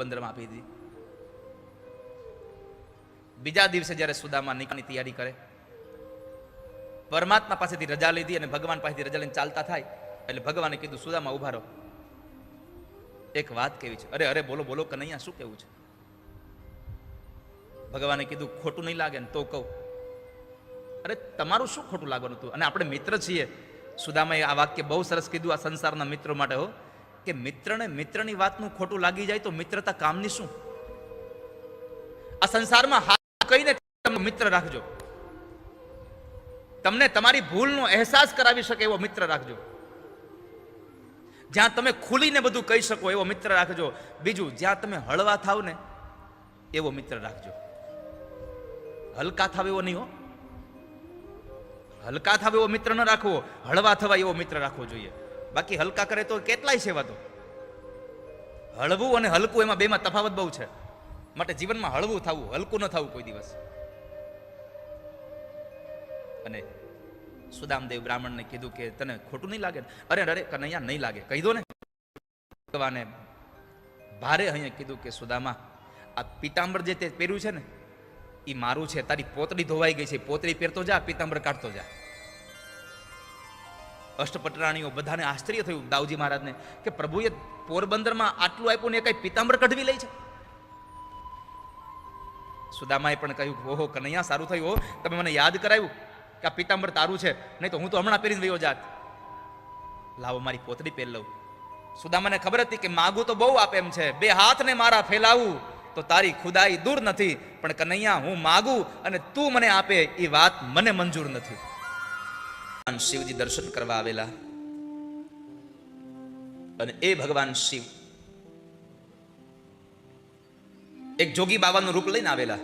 પોરબંદરમાં આપી દીધી. બીજા દિવસે જ્યારે સુદામા નીકળવાની તૈયારી કરે, પરમાત્મા પાસેથી રજા લીધી અને ભગવાન પાસેથી રજા લઈને ચાલતા થાય એટલે ભગવાને કીધું, સુદામા ઉભા રહો, એક વાત કેવી છે. અરે અરે બોલો બોલો કનૈયા, શું કેવું છે? ભગવાને કીધું, ખોટું નહીં લાગે ને તો કહું. અરે તમારું શું ખોટું લાગવાનું હતું? અને આપણે મિત્ર છીએ. સુદામાએ આ વાક્ય બહુ સરસ કીધું આ સંસારના મિત્રો માટે, હો, કે મિત્રને મિત્રની વાતનું ખોટું લાગી જાય તો મિત્રતા કામની શું? આ સંસારમાં હાથ કહીને મિત્ર રાખજો. તમને તમારી ભૂલનો અહેસાસ કરાવી શકે એવો મિત્ર રાખજો. જ્યાં તમે ખુલીને બધું કહી શકો એવો મિત્ર રાખજો. બીજું, જ્યાં તમે હળવા થાવ ને એવો મિત્ર રાખજો. હલકા થાવ એવો નહીં, હો. હલકા થાવ એવો મિત્ર ન રાખવો, હળવા થવા એવો મિત્ર રાખવો જોઈએ. બાકી હલકા કરે તો કેટલાય સેવા. તો હળવું અને હલકું એમાં બેમાં તફાવત બહુ છે. માટે જીવનમાં હળવું થવું, હલકું ન થવું કોઈ દિવસ. અને સુદામદેવ બ્રાહ્મણને કીધું કે તને ખોટું નહીં લાગે? અરે અરે કનૈયા, નહીં લાગે, કહી દો ને. ભગવાને ભારે અહીંયા કીધું કે સુદામા, આ પીતાંબર જે તે પહેર્યું છે ને એ મારું છે. તારી પોતળી ધોવાઈ ગઈ છે, પોતળી પહેરતો જા, પીતાંબર કાઢતો જા. અષ્ટપટરાણીઓ બધાને આશ્ચર્ય થયું દાઉજી મહારાજને કે પ્રભુએ પોરબંદરમાં આટલું આપ્યું ને કઈ પીતાંબર કઢવી લે છે. સુદામાએ પણ કહ્યું, ઓહો કનૈયા, સારું થયું હો, તમે મને યાદ કરાવ્યું કે આ પીતાંબર તારું છે, નહીં તો હું તો હમણાં પહેરીને વયો જાત. લાવો મારી પોતળી પહેરી લઉં. સુદામાને ખબર હતી કે માગું તો બહુ આપે એમ છે, બે હાથને મારા ફેલાવું તો તારી ખુદાઈ દૂર નથી, પણ કનૈયા હું માગું અને તું મને આપે એ વાત મને મંજૂર નથી. શિવજી દર્શન કરવા આવેલા અને એ ભગવાન શિવ એક જોગી બાબાનું રૂપ લઈને આવેલા.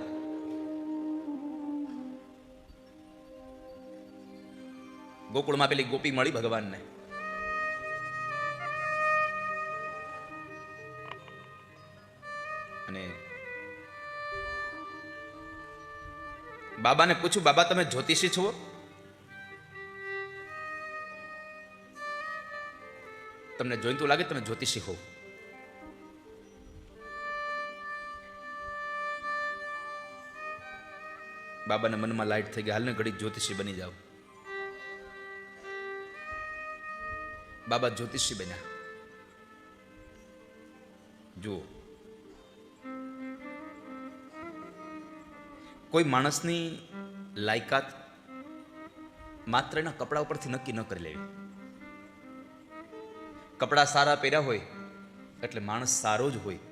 ગોકુળમાં પેલી ગોપી મળી ભગવાનને. અને બાબાને પૂછ્યું, બાબા તમે જ્યોતિષી છો? તમને જોઈને તો લાગે તમે જ્યોતિષી હો. બાબાના મનમાં લાઈટ થઈ ગઈ, હાલને ઘડી જ્યોતિષી બની જાઓ. બાબા જ્યોતિષી બન્યા. જુઓ, કોઈ માણસની લાયકાત માત્ર એના કપડા ઉપરથી નક્કી ન કરી લેવી. કપડા સારા પહેર્યા હોય એટલે માણસ સારો જ હોય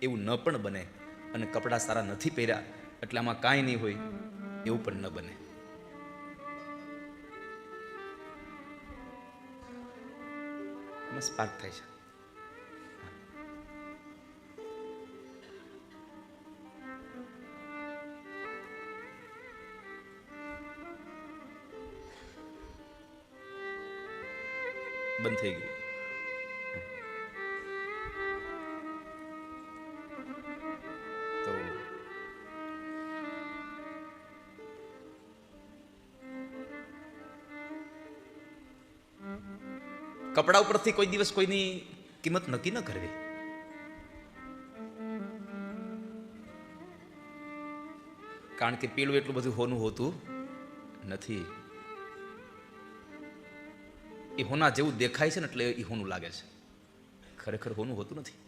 એવું ન પણ બને, અને કપડા સારા નથી પહેર્યા એટલે આમાં કાંઈ નહીં હોય એવું પણ ન બને. સ્પાર્ક થાય છે. બંધ થઈ ગઈ. તો કપડા ઉપરથી કોઈ દિવસ કોઈની કિંમત નક્કી ન કરવી. કારણ કે પીળું એટલું બધું હોનું હોતું નથી. એ હોના જેવું દેખાય છે ને એટલે એ હોનું લાગે છે, ખરેખર હોનું હોતું નથી.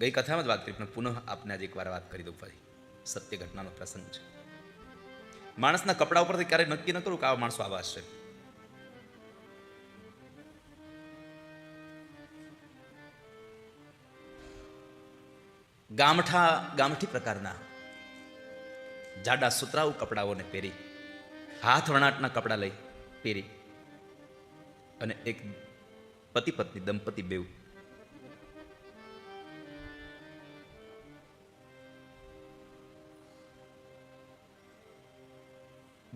ગઈ કથામાં જ વાત કરી, પણ પુનઃ આપને આજે એકવાર વાત કરી દઉં. ફરી સત્ય ઘટનાનો પ્રસંગ છે. માણસના કપડા ઉપરથી ક્યારેય નક્કી ન કરું કે આવા માણસો આવા હશે. ગામઠી પ્રકારના જાડા સુતરાઉ કપડાઓને પહેરી, હાથ વણાટના કપડા લઈ પહેરી, અને એક પતિ પત્ની દંપતી બેવ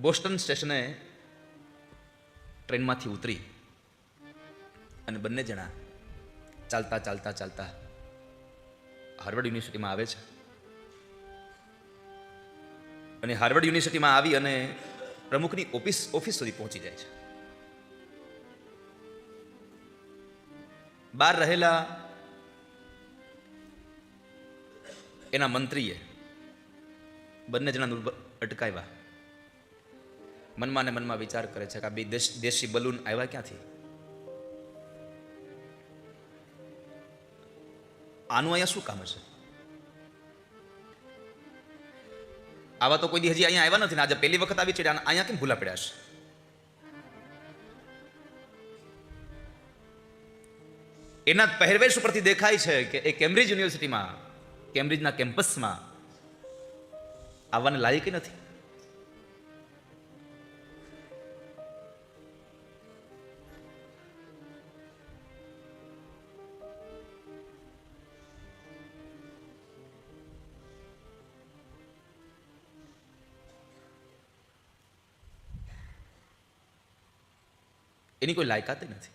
બોસ્ટન સ્ટેશને ટ્રેનમાંથી ઉતરી અને બંને જણા ચાલતા ચાલતા ચાલતા હાર્વર્ડ યુનિવર્સિટીમાં આવે છે. અને હાર્વર્ડ યુનિવર્સિટીમાં આવી અને પ્રમુખની ઓફિસ સુધી પહોંચી જાય છે. બહાર રહેલા એના મંત્રીએ બંને જણા અટકાવ્યા. મનમાં ને મનમાં વિચાર કરે છે કે આ બે દેશી બલૂન આવ્યા ક્યાંથી? આનું અહીંયા શું કામ હશે? આવા તો કોઈ દી હજી અહીંયા આવ્યા નથી ને આજે પહેલી વખત આવી છે, અહીંયા કેમ ભૂલા પડ્યા છે? એના પહેરવેશ ઉપરથી દેખાય છે કે એ કેમ્બ્રિજ યુનિવર્સિટીમાં, કેમ્બ્રિજના કેમ્પસમાં આવવાને લાયક નથી. એની કોઈ લાયકાત નથી.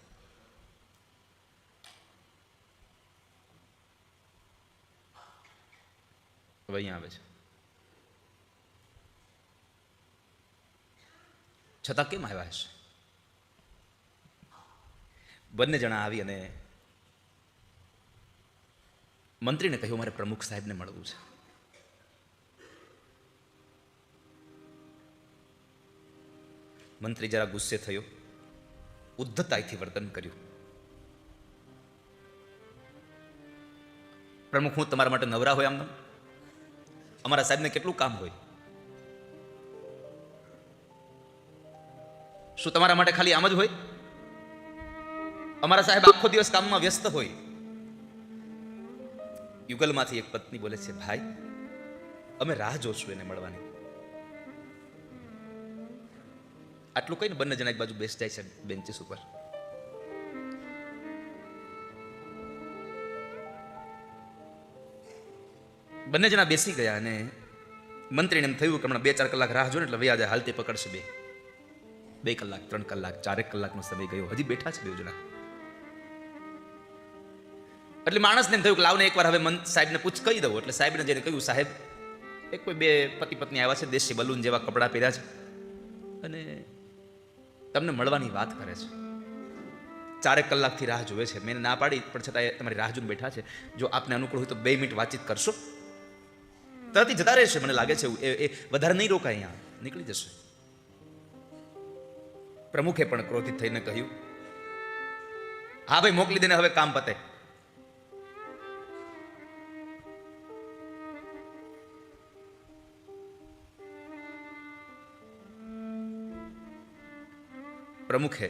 હવે અહીંયા આવે છે. છતાં કેમ આવ્યા હશે? બંને જણા આવી અને મંત્રીને કહ્યું મારે પ્રમુખ સાહેબને મળવું છે. મંત્રી જરા ગુસ્સે થયો, ઉદ્ધતાઈથી વર્તન કર્યું. પ્રમુખ, હું તમારા માટે નવરા હોય? આમ અમારા સાહેબને કેટલું કામ હોય? શું તમારા માટે ખાલી આમ જ હોય? અમારા સાહેબ આખો દિવસ કામમાં વ્યસ્ત હોય. યુગલમાંથી એક પત્ની બોલે છે, ભાઈ અમે રાહ જોશું એને મળવાની. આટલું કહીને બંને જણા એક બાજુ બેસી જાય છે બેન્ચીસ ઉપર. બંને જણા બેસી ગયા અને મંત્રીને એમ થયું કે હમણાં 2-4 કલાક રાહ જો ને એટલે વ્યાજે હાલતી પકડશે. 2 કલાક, 3 કલાક, 4 કલાકનો સમય ગયો, હજી બેઠા છે 2 જણા. એટલે માણસને એમ થયું કે લાવને એકવાર હવે સાહેબને કહી દઉં. એટલે સાહેબને જઈને કહ્યું, સાહેબ એક કોઈ 2 પતિ પત્ની આવ્યા છે, દેશી બલૂન જેવા કપડાં પહેર્યા છે અને તમને મળવાની વાત કરે છે. 4 કલાકથી રાહ જોવે છે. મેં ના પાડી પણ છતાં તમારી રાહ જોઈને બેઠા છે. જો આપને અનુકૂળ હોય તો 2 મિનિટ વાતચીત કરશો? તરત જતા રહેશે, મને લાગે છે એ વધારે નહીં રોકાય, અહીંયા નીકળી જશે. પ્રમુખે પણ ક્રોધિત થઈને કહ્યું, હા ભાઈ મોકલી દેને, હવે કામ પતે. પ્રમુખે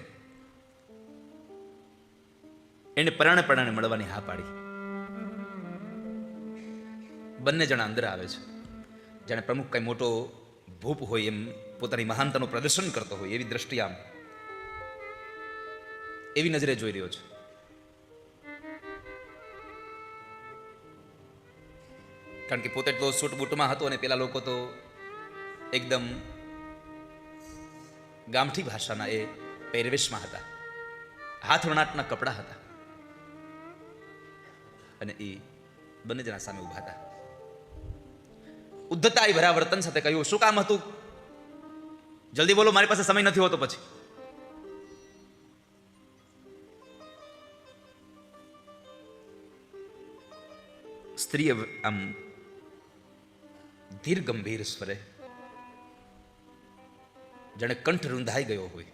એને પરાણે મળવાની હા પાડી. બંને જણા અંદર આવે છે. જાણે પ્રમુખ કઈ મોટો ભૂપ હોય એમ પોતાની મહાનતાનું પ્રદર્શન કરતો હોય એવી દ્રષ્ટિ, આમ એવી નજરે જોઈ રહ્યો છે. કારણ કે પોતે તો સૂટ બૂટમાં હતો અને પેલા લોકો તો એકદમ ગામઠી ભાષાના એ પહેરવેશમાં હતા, હાથ વણાટના કપડા હતા અને એ બંને જણા સામે ઉભા હતા. ઉદ્ધતાઈ ભરા વર્તન સાથે કહ્યું, શું કામ હતું? જલ્દી બોલો, મારી પાસે સમય નથી હોતો. પછી સ્ત્રીએ આમ ધીર ગંભીર સ્વરે, જાણે કંઠ રૂંધાઈ ગયો હોય,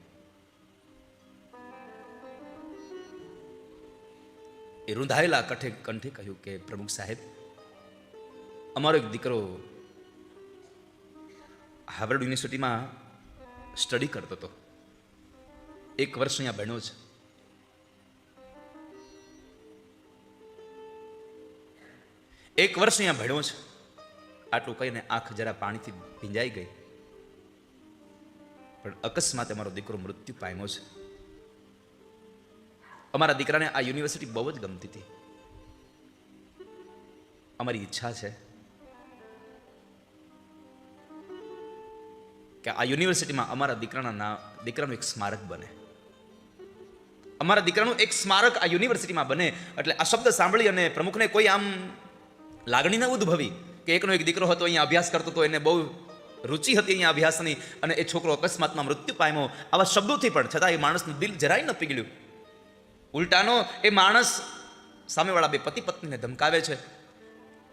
એ રૂંધાયેલા કંઠે કહ્યું કે પ્રમુખ સાહેબ, અમારો એક દીકરો હાર્વર્ડ યુનિવર્સિટીમાં સ્ટડી કરતો હતો. 1 વર્ષ અહીંયા ભણ્યો છે. આટલું કહીને આંખ જરા પાણીથી ભીંજાઈ ગઈ. પણ અકસ્માતે મારો દીકરો મૃત્યુ પામ્યો છે. અમારા દીકરાને આ યુનિવર્સિટી બહુ જ ગમતી હતી. અમારી ઈચ્છા છે કે આ યુનિવર્સિટીમાં અમારા દીકરાનું એક સ્મારક બને, અમારા દીકરાનું એક સ્મારક આ યુનિવર્સિટીમાં બને. એટલે આ શબ્દ સાંભળી અને પ્રમુખને કોઈ આમ લાગણી ન ઉદ્ભવી કે એકનો એક દીકરો હતો, અહીંયા અભ્યાસ કરતો હતો, એને બહુ રુચિ હતી અહીંયા અભ્યાસની, અને એ છોકરો અકસ્માતમાં મૃત્યુ પામ્યો. આવા શબ્દોથી પણ છતાં એ માણસનું દિલ જરાય ન પીગળ્યું. ઉલટાનો એ માણસ સામેવાળા બે પતિ પત્નીને ધમકાવે છે.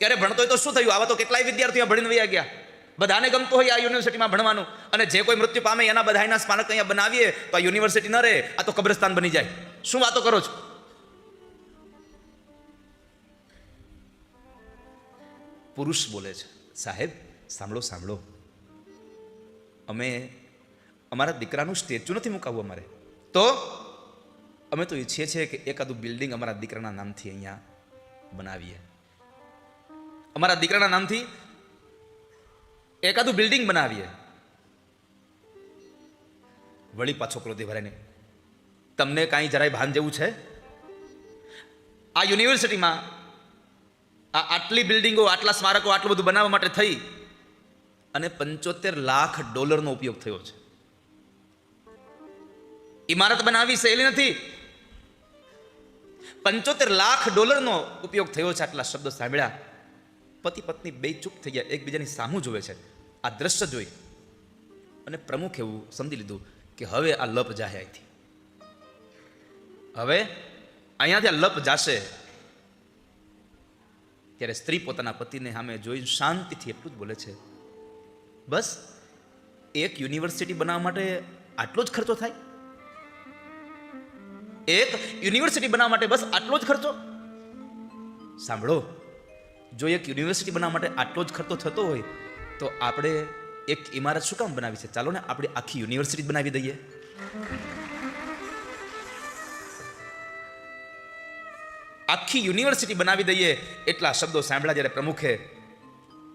ક્યારે ભણતો હોય તો શું થયું? આવા તો કેટલાય વિદ્યાર્થીઓ ભણીને વયા ગયા. બધાને ગમતું હોય આ યુનિવર્સિટીમાં ભણવાનું, અને જે કોઈ મૃત્યુ પામે એના બધાના સ્મારક અહીંયા બનાવીએ તો આ યુનિવર્સિટી ન રહે, આ તો કબ્રસ્તાન બની જાય. શું વાતો કરો છો? પુરુષ બોલે છે, સાહેબ સાંભળો સાંભળો, અમે અમારા દીકરાનું સ્ટેચ્યુ નથી મુકાવવું અમારે, તો અમે તો ઈચ્છીએ છીએ કે એકાદું બિલ્ડિંગ અમારા દીકરાના નામથી અહીંયા બનાવીએ. અમારા દીકરાના નામથી એકાદું બિલ્ડિંગ બનાવીએ. વળી પાછો ક્રોધે ભરાઈને, તમને કાંઈ જરાય ભાન જેવું છે? આ યુનિવર્સિટીમાં આટલી બિલ્ડિંગો, આટલા સ્મારકો, આટલું બધું બનાવવા માટે થઈ અને $75 લાખ ઉપયોગ થયો છે. ઇમારત બનાવી સહેલી નથી. $75 લાખ ઉપયોગ થયો છે. આટલા શબ્દો સાંભળ્યા પતિ પત્ની બે ચૂપ થઈ ગયા, એકબીજાની સામું જોવે છે. આ દ્રશ્ય જોઈ અને પ્રમુખ એવું સમજી લીધું કે હવે આ લપ જાહે અહીંથી, હવે અહીંયાથી આ લપ જાશે. ત્યારે સ્ત્રી પોતાના પતિને સામે જોઈ શાંતિથી એટલું જ બોલે છે, બસ એક યુનિવર્સિટી બનાવવા માટે આટલો જ ખર્ચો થાય? એક યુનિવર્સિટી બનાવવા માટે બસ આટલો જ ખર્ચો? સાંભળો, જો એક યુનિવર્સિટી બનાવવા માટે આટલો જ ખર્ચો થતો હોય તો આપણે એક ઇમારત શું કામ બનાવી છે? ચાલો ને આપણે આખી યુનિવર્સિટી બનાવી દઈએ. આખી યુનિવર્સિટી બનાવી દઈએ. એટલા શબ્દો સાંભળ્યા જ્યારે પ્રમુખે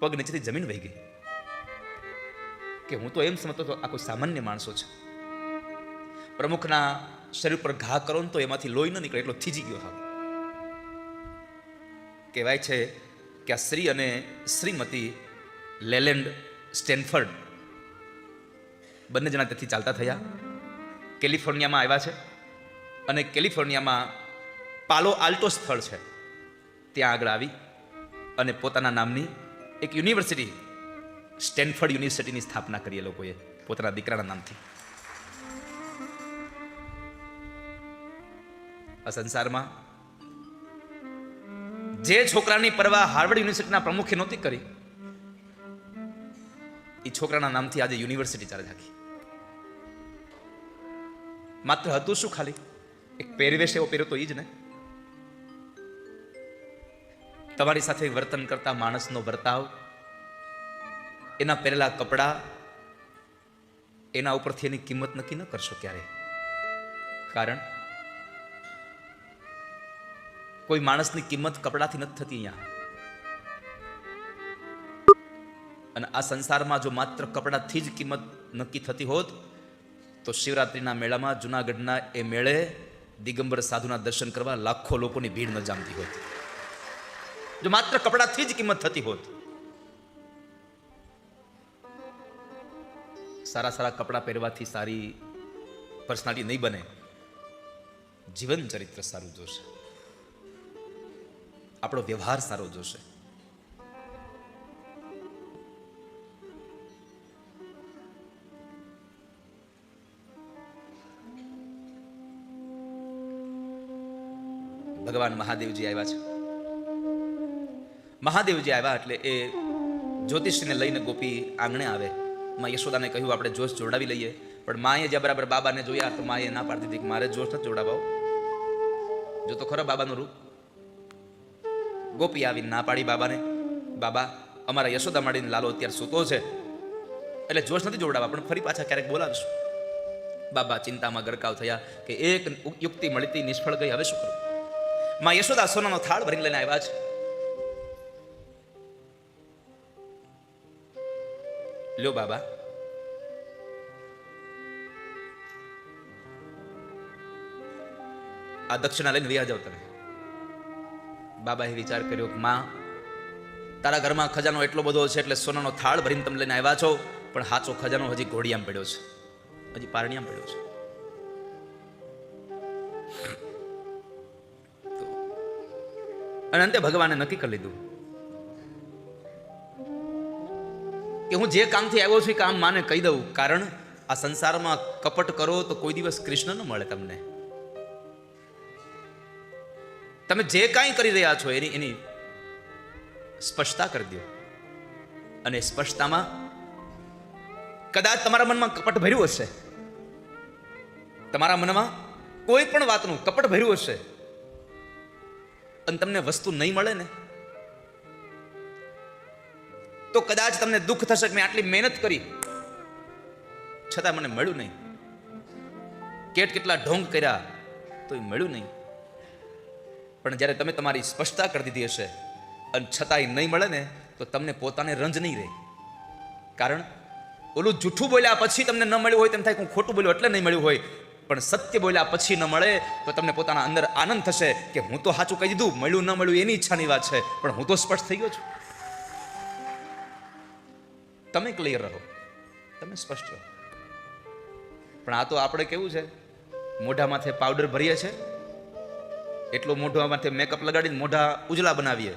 પગ નીચેથી જમીન વહી ગઈ કે હું તો એમ સમજતો હતો આ કોઈ સામાન્ય માણસો છે. પ્રમુખના શરીર પર ઘા કરો ને તો એમાંથી લોહી ન નીકળે એટલો થીજી ગયો હતો. કહેવાય છે કે આ શ્રી અને શ્રીમતી લેલેન્ડ સ્ટેનફર્ડ બંને જણા ત્યાંથી ચાલતા થયા, કેલિફોર્નિયામાં આવ્યા છે, અને કેલિફોર્નિયામાં પાલો આલ્ટો સ્થળ છે ત્યાં આગળ આવી અને પોતાના નામની એક યુનિવર્સિટી, સ્ટેનફર્ડ યુનિવર્સિટીની સ્થાપના કરી એ લોકોએ પોતાના દીકરાના નામથી. આ સંસારમાં જે છોકરાની પરવા હાર્વર્ડ યુનિવર્સિટીના પ્રમુખે નહોતી કરી, એ છોકરાના નામથી આજે યુનિવર્સિટી ચાલે રાખી. માત્ર હતું શું? ખાલી એક પહેરવેશ એવો પહેર્યો તો એ જ ને. તમારી સાથે વર્તન કરતા માણસનો વર્તાવ, એના પહેરેલા કપડા, એના ઉપરથી એની કિંમત નક્કી ન કરશો ક્યારે. કારણ કોઈ માણસની કિંમત કપડાથી નથી થતી અહીંયા. અને આ સંસારમાં જો માત્ર કપડાથી જ કિંમત નક્કી થતી હોત તો શિવરાત્રિના મેળામાં જુનાગઢના એ મેળે દિગંબર સાધુના દર્શન કરવા લાખો લોકોની ભીડ ન જામતી હોત. જો માત્ર કપડાથી જ કિંમત થતી હોત. સારા સારા કપડાં પહેરવાથી સારી પર્સનાલિટી નહીં બને. જીવન ચરિત્ર સારું જોશે, આપણો વ્યવહાર સારો જોશે. ભગવાન મહાદેવજી આવ્યા છે. મહાદેવજી આવ્યા એટલે એ જ્યોતિષને લઈને ગોપી આંગણે આવે. માં યશોદાને કહ્યું આપણે જોશ જોડાવી લઈએ, પણ માએ જ્યાં બરાબર બાબાને જોયા તો માએ ના પાડી દીધી કે મારે જોશ નથી જોડાવો. જો તો ખરો બાબાનું રૂપ. ગોપી આવીને ના પાડી બાબાને, બાબા અમારા યશોદા માડીને લાલો અત્યારે સૂતો છે એટલે જોશ નથી જોડાવા, પણ ફરી પાછા ક્યારેક બોલાવીશું. બાબા ચિંતામાં ગરકાવ થયા કે એક યુક્તિ મળતી નિષ્ફળ ગઈ, હવે શું કરું? માં યશોદા સોનાનો થાળ ભરીને લઈને આવ્યા છે. લ્યો બાબા, આ દક્ષિણા લઈને વ્યા જાવ તમે. બાબાએ વિચાર કર્યો કે માં તારા ઘરમાં ખજાનો એટલો બધો છે એટલે સોનાનો થાળ ભરીને તમે લઈને આવ્યા છો, પણ સાચો ખજાનો હજી ઘોડિયામાં પડ્યો છે, હજી પારણિયામાં પડ્યો છે. અને અંતે ભગવાને નક્કી કરી લીધું કે હું જે કામથી આવ્યો છું એ કામ માને કહી દઉં, કારણ આ સંસારમાં કપટ કરો તો કોઈ દિવસ કૃષ્ણ ન મળે તમને. તમે જે કાંઈ કરી રહ્યા છો એની સ્પષ્ટતા કરી દો. અને સ્પષ્ટતામાં કદાચ તમારા મનમાં કપટ ભર્યું હશે, તમારા મનમાં કોઈ પણ વાતનું કપટ ભર્યું હશે, અને તમને વસ્તુ નહીં મળે ને તો કદાચ તમને દુઃખ થશે કે મેં આટલી મહેનત કરી છતાં મને મળ્યું નહીં, કેટલા ઢોંગ કર્યા તો એ મળ્યું નહીં. પણ જ્યારે તમે તમારી સ્પષ્ટતા કરી દીધી હશે અને છતાંય નહીં મળે ને તો તમને પોતાને રંજ નહીં રહે. કારણ ઓલું જૂઠું બોલ્યા પછી તમને ન મળ્યું હોય તેમ થાય હું ખોટું બોલ્યું એટલે નહીં મળ્યું હોય, પણ સત્ય બોલ્યા પછી ન મળે તો તમને પોતાના અંદર આનંદ થશે કે હું તો સાચું કહી દીધું, મળ્યું ન મળ્યું એની ઈચ્છાની વાત છે, પણ હું તો સ્પષ્ટ થઈ ગયો છું. તમે ક્લિયર રહો, તમે સ્પષ્ટ રહો. પણ આ તો આપણે કેવું છે, મોઢા માથે પાવડર ભરીએ છે, એટલો મોઢા માથે મેકઅપ લગાડીને મોઢા ઉજળા બનાવીએ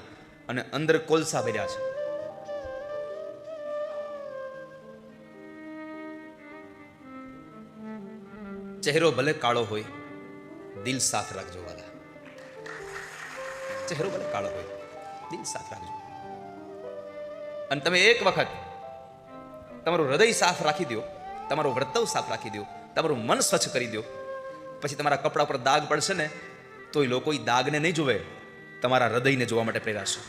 અને અંદર કોલસા ભર્યા છે. ચહેરો ભલે કાળો હોય, દિલ સાફ રાખજો વાલા. ચહેરો ભલે કાળો હોય, દિલ સાફ રાખજો. અને તમે એક વખત તમારું હૃદય સાફ રાખી દો, તમારું વર્તવ સાફ રાખી દો, તમારું મન સ્વચ્છ કરી દો, પછી તમારા કપડા પર દાગ પડશે ને તો એ લોકો એ દાગને નહીં જોવે, તમારા હૃદયને જોવા માટે પ્રેરાશે.